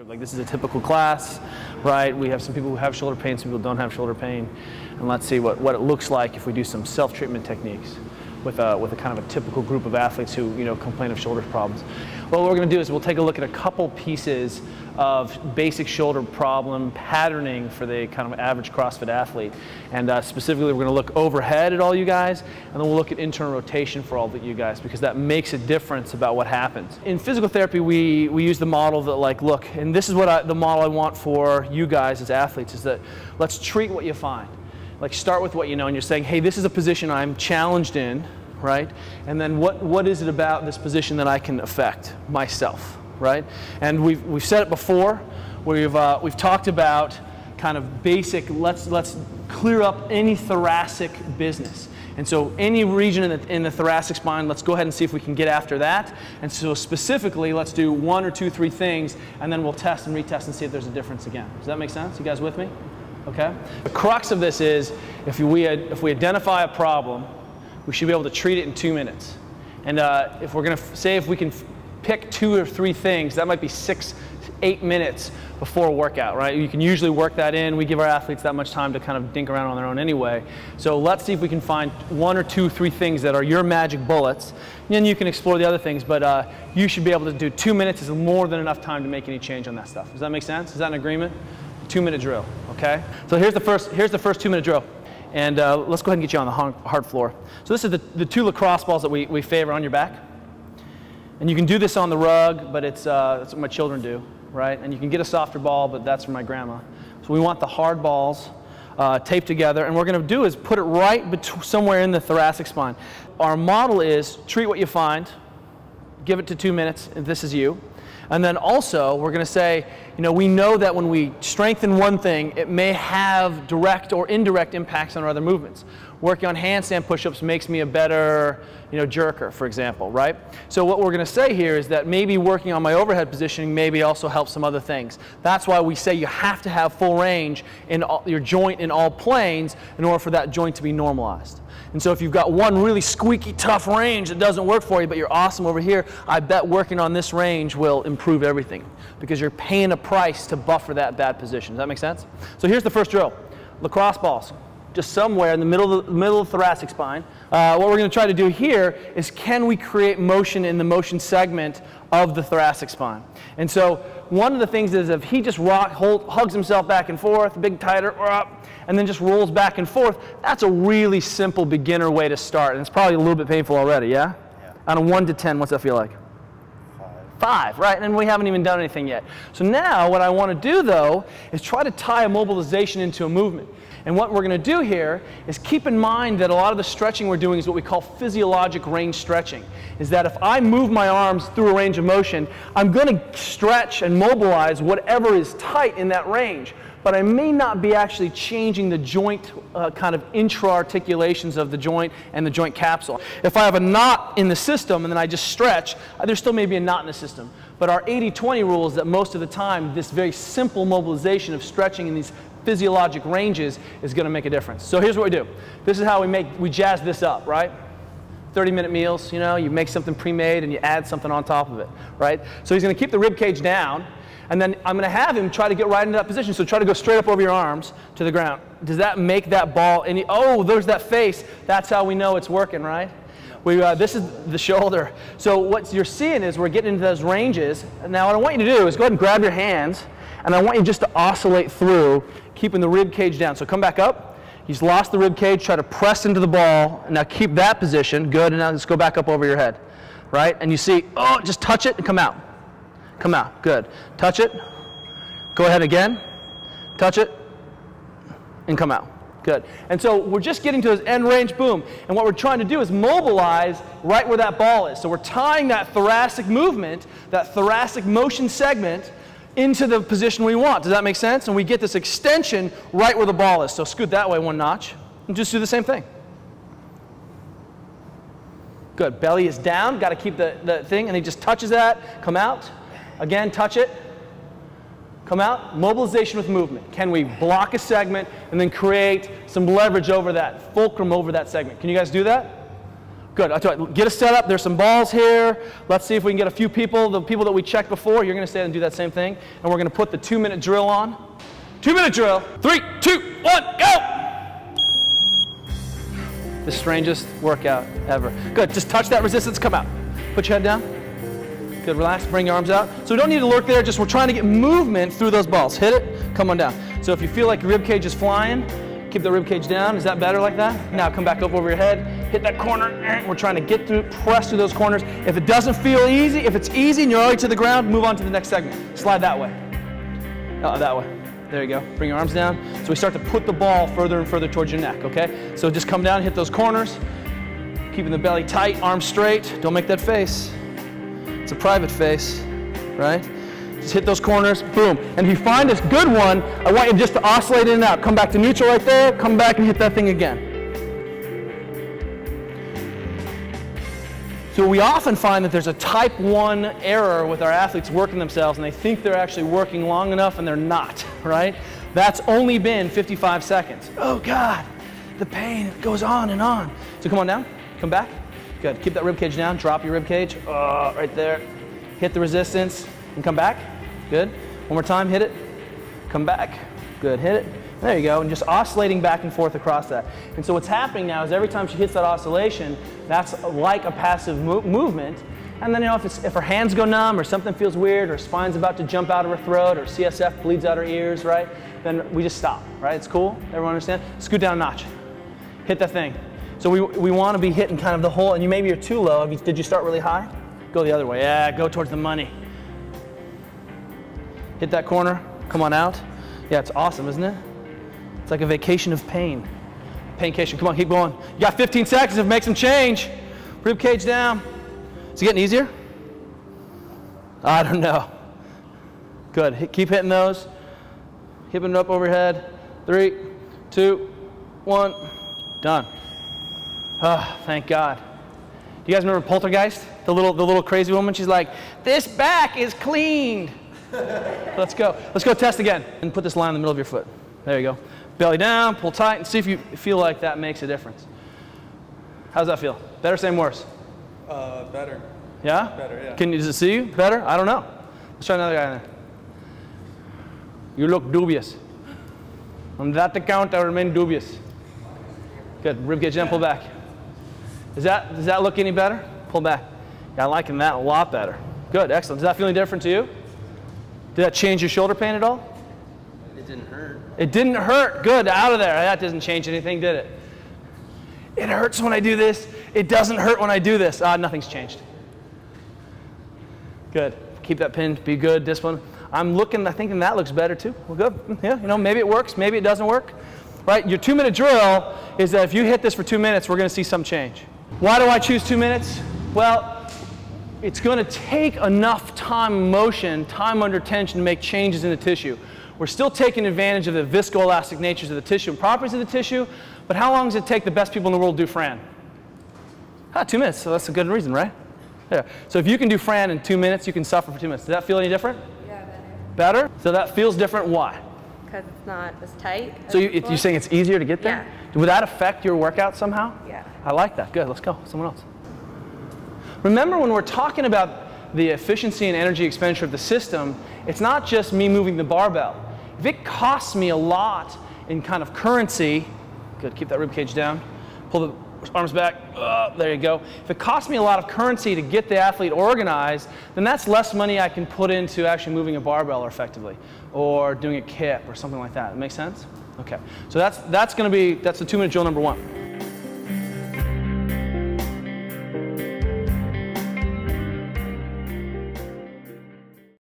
Like this is a typical class, right? We have some people who have shoulder pain, some people don't have shoulder pain. And let's see what it looks like if we do some self-treatment techniques with a kind of a typical group of athletes who complain of shoulder problems. Well, what we're going to do is we'll take a look at a couple pieces of basic shoulder problem patterning for the kind of average CrossFit athlete. And specifically, we're going to look overhead at all you guys, and then we'll look at internal rotation for all of you guys, because that makes a difference about what happens. In physical therapy, we use the model that, like, look, and this is what the model I want for you guys as athletes, is that let's treat what you find. Like, start with what you know, and you're saying, hey, this is a position I'm challenged in, right? And then what is it about this position that I can affect myself, right? And we've said it before. We've talked about kind of basic, let's clear up any thoracic business. And so any region in the thoracic spine, let's go ahead and see if we can get after that. And so specifically, let's do 1 or 2, 3 things, and then we'll test and retest and see if there's a difference again. Does that make sense? You guys with me? Okay? The crux of this is, if we identify a problem, we should be able to treat it in 2 minutes. And if we're going to say if we can pick 2 or 3 things, that might be 6 to 8 minutes before a workout, right? You can usually work that in. We give our athletes that much time to kind of dink around on their own anyway. So let's see if we can find 1 or 2, 3 things that are your magic bullets. And then you can explore the other things, but you should be able to do 2 minutes is more than enough time to make any change on that stuff. Does that make sense? Is that an agreement? 2-minute drill, okay? So here's the first 2-minute drill. And let's go ahead and get you on the hard floor. So this is the 2 lacrosse balls that we favor on your back. And you can do this on the rug, but that's what my children do, right? And you can get a softer ball, but that's for my grandma. So we want the hard balls taped together, and what we're going to do is put it right somewhere in the thoracic spine. Our model is treat what you find, give it to 2 minutes, if this is you. And then also, we're going to say, we know that when we strengthen one thing, it may have direct or indirect impacts on our other movements. Working on handstand push-ups makes me a better, jerker, for example, right? So what we're going to say here is that maybe working on my overhead positioning maybe also helps some other things. That's why we say you have to have full range in your joint in all planes in order for that joint to be normalized. And so if you've got one really squeaky tough range that doesn't work for you, but you're awesome over here, I bet working on this range will improve everything, because you're paying a price to buffer that bad position. Does that make sense? So here's the first drill. Lacrosse balls, just somewhere in the middle of the thoracic spine. What we're going to try to do here is, can we create motion in the motion segment of the thoracic spine? And so one of the things is, if he just hugs himself back and forth, big tighter, and then just rolls back and forth, that's a really simple beginner way to start. And it's probably a little bit painful already, yeah? Yeah. On a 1 to 10, what's that feel like? 5, right? And we haven't even done anything yet. So now what I want to do, though, is try to tie a mobilization into a movement. And what we're going to do here is keep in mind that a lot of the stretching we're doing is what we call physiologic range stretching. Is that if I move my arms through a range of motion, I'm going to stretch and mobilize whatever is tight in that range. But I may not be actually changing the joint kind of intra-articulations of the joint and the joint capsule. If I have a knot in the system and then I just stretch, there still may be a knot in the system. But our 80-20 rule is that most of the time, this very simple mobilization of stretching in these physiologic ranges is going to make a difference. So here's what we do. This is how we jazz this up, right? 30-minute meals, you make something pre-made and you add something on top of it, right? So he's going to keep the rib cage down. And then I'm going to have him try to get right into that position. So try to go straight up over your arms to the ground. Does that make that ball any? Oh, there's that face. That's how we know it's working, right? This is the shoulder. So what you're seeing is we're getting into those ranges. Now what I want you to do is go ahead and grab your hands, and I want you just to oscillate through, keeping the rib cage down. So come back up. He's lost the rib cage. Try to press into the ball. And now keep that position. Good. And now let's go back up over your head, right? And you see, oh, just touch it and come out. Come out, good. Touch it, go ahead again, touch it, and come out, good. And so we're just getting to this end range, boom. And what we're trying to do is mobilize right where that ball is. So we're tying that thoracic movement, that thoracic motion segment, into the position we want. Does that make sense? And we get this extension right where the ball is. So scoot that way 1 notch, and just do the same thing. Good, belly is down, got to keep the thing, and he just touches that, come out. Again, touch it, come out, mobilization with movement. Can we block a segment and then create some leverage over that, fulcrum over that segment? Can you guys do that? Good. I'll tell you, get us set up. There's some balls here. Let's see if we can get a few people, the people that we checked before. You're going to stand and do that same thing. And we're going to put the 2-minute drill on. 2-minute drill. 3, 2, 1, go! The strangest workout ever. Good. Just touch that resistance. Come out. Put your head down. Good. Relax. Bring your arms out. So we don't need to lurk there. Just we're trying to get movement through those balls. Hit it. Come on down. So if you feel like your rib cage is flying, keep the rib cage down. Is that better like that? Now come back up over your head. Hit that corner. We're trying to get through, press through those corners. If it doesn't feel easy, if it's easy and you're already to the ground, move on to the next segment. Slide that way. That way. There you go. Bring your arms down. So we start to put the ball further and further towards your neck, okay? So just come down, hit those corners. Keeping the belly tight, arms straight. Don't make that face. It's a private face, right? Just hit those corners, boom. And if you find this good one, I want you just to oscillate in and out. Come back to neutral right there, come back and hit that thing again. So we often find that there's a type 1 error with our athletes working themselves and they think they're actually working long enough and they're not, right? That's only been 55 seconds. Oh God, the pain goes on and on. So come on down, come back. Good, keep that rib cage down, drop your rib cage, right there. Hit the resistance and come back. Good, one more time, hit it. Come back, good, hit it. There you go, and just oscillating back and forth across that. And so what's happening now is every time she hits that oscillation, that's like a passive movement. And then, you know, if her hands go numb or something feels weird or her spine's about to jump out of her throat or CSF bleeds out her ears, right? Then we just stop, right? It's cool, everyone understand? Scoot down a notch, hit that thing. So we want to be hitting kind of the whole, and maybe you're too low. Did you start really high? Go the other way, yeah, go towards the money. Hit that corner, come on out. Yeah, it's awesome, isn't it? It's like a vacation of pain. Paincation, come on, keep going. You got 15 seconds to make some change. Rib cage down. Is it getting easier? I don't know. Good, keep hitting those. Hipping it up overhead. 3, 2, 1, done. Oh, thank God. Do you guys remember Poltergeist? The little crazy woman, she's like, this back is cleaned. Let's go. Let's go test again. And put this line in the middle of your foot. There you go. Belly down, pull tight, and see if you feel like that makes a difference. How's that feel? Better, same, worse? Better. Yeah? Better, yeah. Does it see you better? I don't know. Let's try another guy in there. You look dubious. On that account, I remain dubious. Good. Rib cage down, pull back. Does that look any better? Pull back. Yeah, I'm liking that a lot better. Good, excellent. Does that feel any different to you? Did that change your shoulder pain at all? It didn't hurt. It didn't hurt. Good, out of there. That doesn't change anything, did it? It hurts when I do this. It doesn't hurt when I do this. Nothing's changed. Good. Keep that pin. Be good. Discipline. I'm thinking that looks better too. Well, good. Yeah, you know, maybe it works. Maybe it doesn't work. Right? Your 2-minute drill is that if you hit this for 2 minutes, we're going to see some change. Why do I choose 2 minutes? Well, it's going to take enough time, motion, time under tension to make changes in the tissue. We're still taking advantage of the viscoelastic natures of the tissue and properties of the tissue, but how long does it take the best people in the world to do Fran? 2 minutes, so that's a good reason, right? Yeah. So if you can do Fran in 2 minutes, you can suffer for 2 minutes. Does that feel any different? Yeah, better. Better? So that feels different, why? Because it's not as tight. So you're saying it's easier to get there? Yeah. Would that affect your workout somehow? Yeah. I like that. Good, let's go. Someone else. Remember, when we're talking about the efficiency and energy expenditure of the system, it's not just me moving the barbell. If it costs me a lot in kind of currency, good, keep that rib cage down, pull the arms back, there you go. If it costs me a lot of currency to get the athlete organized, then that's less money I can put into actually moving a barbell effectively, or doing a kip or something like that. Make sense? Okay, so that's the 2-minute drill number 1.